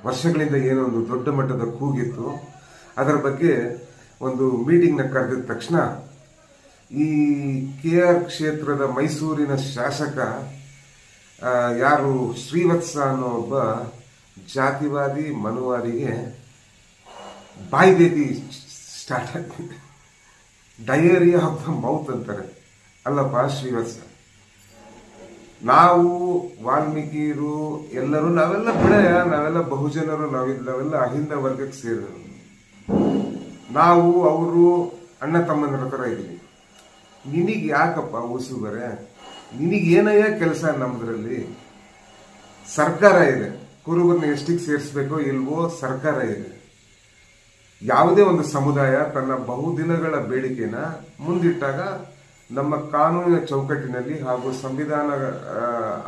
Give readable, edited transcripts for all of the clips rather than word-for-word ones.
ವರ್ಷಗಳಿಂದ ಏನೋ ಒಂದು ದೊಡ್ಡ ಮಟ್ಟದ ಕೂಗಿತ್ತು. ಅದರ ಬಗ್ಗೆ ಒಂದು ಮೀಟಿಂಗ್ನ ಕರೆದಿದ ತಕ್ಷಣ ಈ KR ಕ್ಷೇತ್ರದ ಮೈಸೂರಿನ ಶಾಸಕ ಯಾರು ಶ್ರೀವತ್ಸ ಅನ್ನೋ ಒಬ್ಬ ಜಾತಿವಾದಿ ಮನುವಾದಿಗೆ ಬಾಯಿಬೇದಿ ಸ್ಟಾರ್ಟ್ ಆಗ್ತಿದೆ. ಡಯೇರಿಯಾ ಆಫ್ ದ ಮೌತ್ ಅಂತಾರೆ. ಅಲ್ಲಪ್ಪ ಶ್ರೀವತ್ಸ, ನಾವು ವಾಲ್ಮೀಕಿರು ಎಲ್ಲರೂ ನಾವೆಲ್ಲ ಬಿಡಯ, ನಾವೆಲ್ಲ ಬಹುಜನರು, ನಾವೆಲ್ಲ ಅಹಿಂದ ವರ್ಗಕ್ಕೆ ಸೇರಿದರು. ನಾವು ಅವರು ಅಣ್ಣ ತಮ್ಮಂದ್ರ ಥರ ಇದ್ದೀವಿ. ನಿನಗೆ ಯಾಕಪ್ಪ ಉಸುಬರೆ? ನಿನಗೇನಯ್ಯ ಕೆಲಸ? ನಮ್ಮದ್ರಲ್ಲಿ ಸರ್ಕಾರ ಇದೆ, ಕುರುಬರನ್ನ ಎಷ್ಟಿಗೆ ಸೇರಿಸ್ಬೇಕೋ ಇಲ್ವೋ ಸರ್ಕಾರ ಇದೆ. ಯಾವುದೇ ಒಂದು ಸಮುದಾಯ ತನ್ನ ಬಹುದಿನಗಳ ಬೇಡಿಕೆನ ಮುಂದಿಟ್ಟಾಗ ನಮ್ಮ ಕಾನೂನಿನ ಚೌಕಟ್ಟಿನಲ್ಲಿ ಹಾಗೂ ಸಂವಿಧಾನ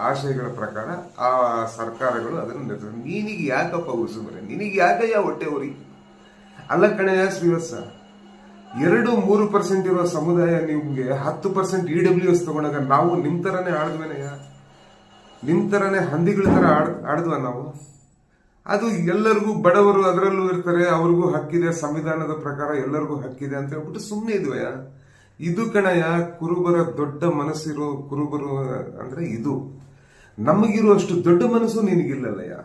ಆಶಯಗಳ ಪ್ರಕಾರ ಆ ಸರ್ಕಾರಗಳು ಅದನ್ನು ನಿರ್ಧರಿಸ. ನೀನಿಗೆ ಯಾಕಪ್ಪ ಉಸುಬರೆ? ನಿನಗೆ ಯಾಕಯ್ಯ ಹೊಟ್ಟೆ ಉರಿ? ಅಲ್ಲ ಕಣಯ್ಯ ಶ್ರೀವತ್ಸ, 2-3% ಇರೋ ಸಮುದಾಯ ನಿಮ್ಗೆ 10% EWS ತಗೊಂಡಾಗ ನಾವು ನಿಮ್ ತರನೇ ಆಡಿದ್ವೇನಯ್ಯ? ನಿಮ್ ತರನೇ ಹಂದಿಗಳ ತರ ಆಡಿದ್ವ ನಾವು? ಅದು ಎಲ್ಲರಿಗೂ, ಬಡವರು ಅದರಲ್ಲೂ ಇರ್ತಾರೆ, ಅವ್ರಿಗೂ ಹಕ್ಕಿದೆ, ಸಂವಿಧಾನದ ಪ್ರಕಾರ ಎಲ್ಲರಿಗೂ ಹಕ್ಕಿದೆ ಅಂತ ಹೇಳ್ಬಿಟ್ಟು ಸುಮ್ಮನೆ ಇದ್ವಯ್ಯ. ಇದು ಕಣಯ್ಯ ಕುರುಬರ ದೊಡ್ಡ ಮನಸ್ಸಿರೋ ಕುರುಬರು ಅಂದ್ರೆ ಇದು. ನಮಗಿರೋ ಅಷ್ಟು ದೊಡ್ಡ ಮನಸ್ಸು ನಿನಗಿಲ್ಲಲ್ಲಯ್ಯ.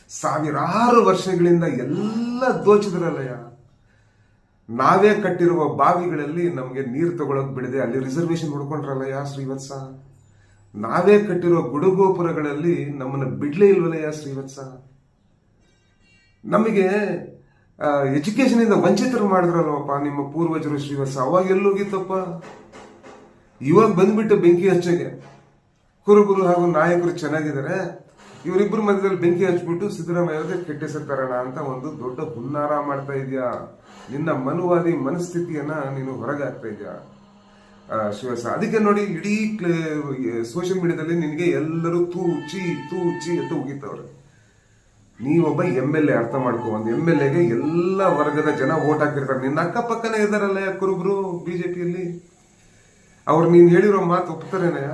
ಸಾವಿರಾರು ವರ್ಷಗಳಿಂದ ಎಲ್ಲ ದೋಚಿದ್ರಲ್ಲಯ್ಯ. ನಾವೇ ಕಟ್ಟಿರುವ ಬಾವಿಗಳಲ್ಲಿ ನಮಗೆ ನೀರು ತಗೊಳಕ್ ಬಿಡದೆ ಅಲ್ಲಿ ರಿಸರ್ವೇಶನ್ ಹೊಡ್ಕೊಂಡ್ರಲ್ಲಯ್ಯ ಶ್ರೀವತ್ಸ. ನಾವೇ ಕಟ್ಟಿರೋ ಗುಡುಗೋಪುರಗಳಲ್ಲಿ ನಮ್ಮನ್ನ ಬಿಡ್ಲೇ ಇಲ್ವಲ್ಲಯ್ಯ ಶ್ರೀವತ್ಸ. ನಮಗೆ ಎಜುಕೇಶನ್ ಇಂದ ವಂಚಿತರು ಮಾಡಿದ್ರಲ್ವಪ್ಪ ನಿಮ್ಮ ಪೂರ್ವಜರು ಶ್ರೀವತ್ಸ. ಅವಾಗ ಎಲ್ಲೋಗಿತ್ತಪ್ಪ? ಇವಾಗ ಬಂದ್ಬಿಟ್ಟು ಬೆಂಕಿ ಹಚ್ಚಗೆ ಕುರುಬರು ಹಾಗೂ ನಾಯಕರು ಚೆನ್ನಾಗಿದ್ದಾರೆ, ಇವರಿಬ್ಬರು ಮಧ್ಯದಲ್ಲಿ ಬೆಂಕಿ ಹಚ್ಬಿಟ್ಟು ಸಿದ್ದರಾಮಯ್ಯ ಕೆಟ್ಟ ಹೆಸರು ತರೋಣ ಅಂತ ಒಂದು ದೊಡ್ಡ ಹುನ್ನಾರ ಮಾಡ್ತಾ ಇದೆಯಾ. ನಿನ್ನ ಮನುವಾದಿ ಮನಸ್ಥಿತಿಯನ್ನ ನೀನು ಹೊರಗೆ ಹಾಕ್ತಾ ಇದೆಯಾ ಶ್ರೀವತ್ಸ. ಅದಕ್ಕೆ ನೋಡಿ, ಇಡೀ ಸೋಷಿಯಲ್ ಮೀಡಿಯಾದಲ್ಲಿ ನಿನಗೆ ಎಲ್ಲರೂ ತೂಚಿ ಅಂತ ಉಗಿತವ್ರೆ. ನೀವೊಬ್ಬ MLA, ಅರ್ಥ ಮಾಡ್ಕೊ. ಒಂದು MLAಗೆ ಎಲ್ಲ ವರ್ಗದ ಜನ ವೋಟ್ ಹಾಕಿರ್ತಾರೆ. ನಿನ್ನ ಅಕ್ಕಪಕ್ಕನೇ ಇದ್ದಾರಲ್ಲ ಕುರುಬರು ಬಿಜೆಪಿಯಲ್ಲಿ. ಅವ್ರು ನೀನ್ ಹೇಳಿರೋ ಮಾತು ಒಪ್ತಾರೇನಯ್ಯ?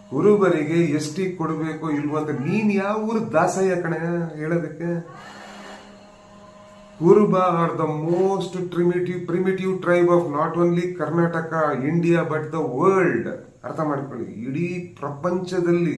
ಕುರುಬರಿಗೆ ST ಕೊಡಬೇಕು ಇಲ್ವೋ ಅಂತ ನೀನ್ ಯಾವ ಊರು ದಾಸಯ್ಯ ಕಣಯ್ಯ ಹೇಳೋದಕ್ಕೆ? ಕುರುಬ are the most primitive tribe of not only Karnataka, India but the world. ಅರ್ಥ ಮಾಡ್ಕೊಳ್ಳಿ, ಇಡೀ ಪ್ರಪಂಚದಲ್ಲಿ